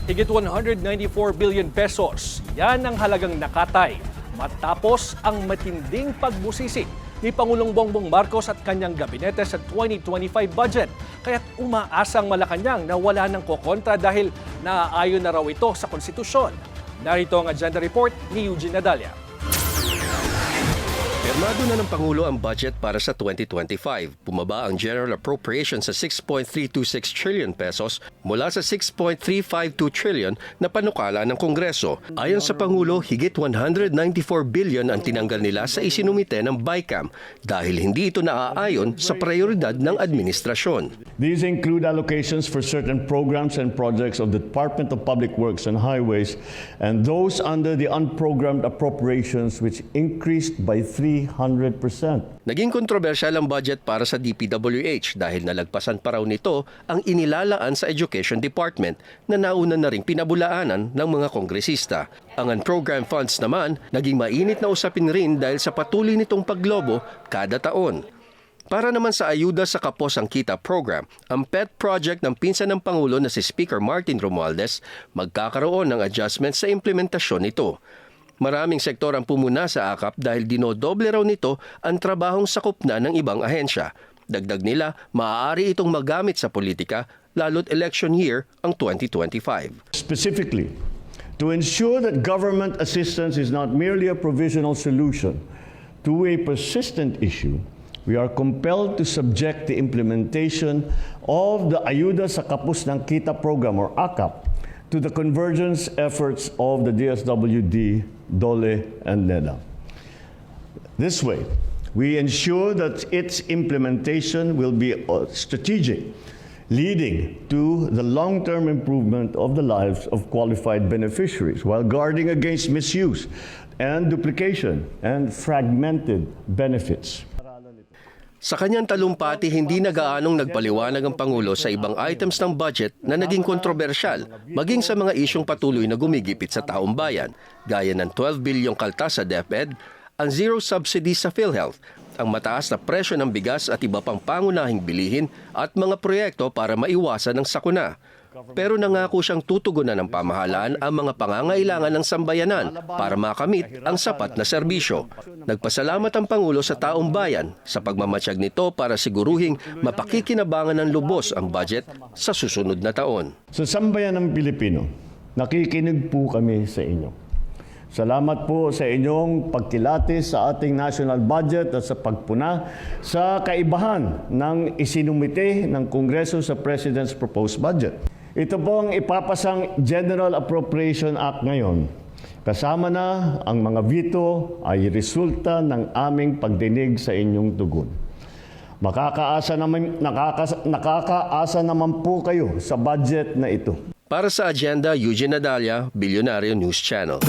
Higit 194 billion pesos. Yan ang halagang nakatay matapos ang matinding pagbusisi ni Pangulong Bongbong Marcos at kanyang gabinete sa 2025 budget. Kaya't umaasang Malacanang na wala ng kokontra dahil naaayon na raw ito sa konstitusyon. Narito ang agenda report ni Eugene Nadalia. Pirmado na ng Pangulo ang budget para sa 2025. Bumaba ang General Appropriation sa 6.326 trillion pesos mula sa 6.352 trillion na panukala ng Kongreso. Ayon sa Pangulo, higit 194 billion ang tinanggal nila sa isinumite ng BICAM dahil hindi ito naaayon sa prioridad ng administrasyon. These include allocations for certain programs and projects of the Department of Public Works and Highways and those under the unprogrammed appropriations which increased by 300%. Naging kontrobersyal ang budget para sa DPWH dahil nalagpasan pa raw nito ang inilalaan sa Education Department na nauna na ring pinabulaanan ng mga kongresista. Ang unprogrammed funds naman naging mainit na usapin rin dahil sa patuloy nitong paglobo kada taon. Para naman sa ayuda sa Kapos ang Kita program, ang pet project ng pinsan ng Pangulo na si Speaker Martin Romualdez magkakaroon ng adjustment sa implementasyon nito. Maraming sektor ang pumuna sa AKAP dahil dinodoble raw nito ang trabahong sakop na ng ibang ahensya. Dagdag nila, maaari itong magamit sa politika, lalo't election year ang 2025. Specifically, to ensure that government assistance is not merely a provisional solution to a persistent issue, we are compelled to subject the implementation of the Ayuda sa Kapos ng Kita program or AKAP to the convergence efforts of the DSWD, DOLE, and NEDA. This way, we ensure that its implementation will be strategic, leading to the long-term improvement of the lives of qualified beneficiaries while guarding against misuse and duplication and fragmented benefits. Sa kanyang talumpati, hindi na gaanong nagpaliwanag ang Pangulo sa ibang items ng budget na naging kontrobersyal, maging sa mga isyong patuloy na gumigipit sa taong bayan, gaya ng 12 bilyong kaltas sa DepEd, ang zero subsidy sa PhilHealth, ang mataas na presyo ng bigas at iba pang pangunahing bilihin at mga proyekto para maiwasan ang sakuna. Pero nangako siyang tutugunan ng pamahalaan ang mga pangangailangan ng sambayanan para makamit ang sapat na serbisyo. Nagpasalamat ang Pangulo sa taong bayan sa pagmamatsyag nito para siguruhing mapakikinabangan ng lubos ang budget sa susunod na taon. Sa sambayan ng Pilipino, nakikinig po kami sa inyo. Salamat po sa inyong pagkilatis sa ating national budget at sa pagpuna sa kaibahan ng isinumite ng Kongreso sa President's proposed budget. Ito pong ipapasang General Appropriation Act ngayon. Kasama na ang mga veto ay resulta ng aming pagdinig sa inyong tugon. Nakakaasa naman po kayo sa budget na ito. Para sa agenda, Eugene Nadalia, Bilyonaryo News Channel.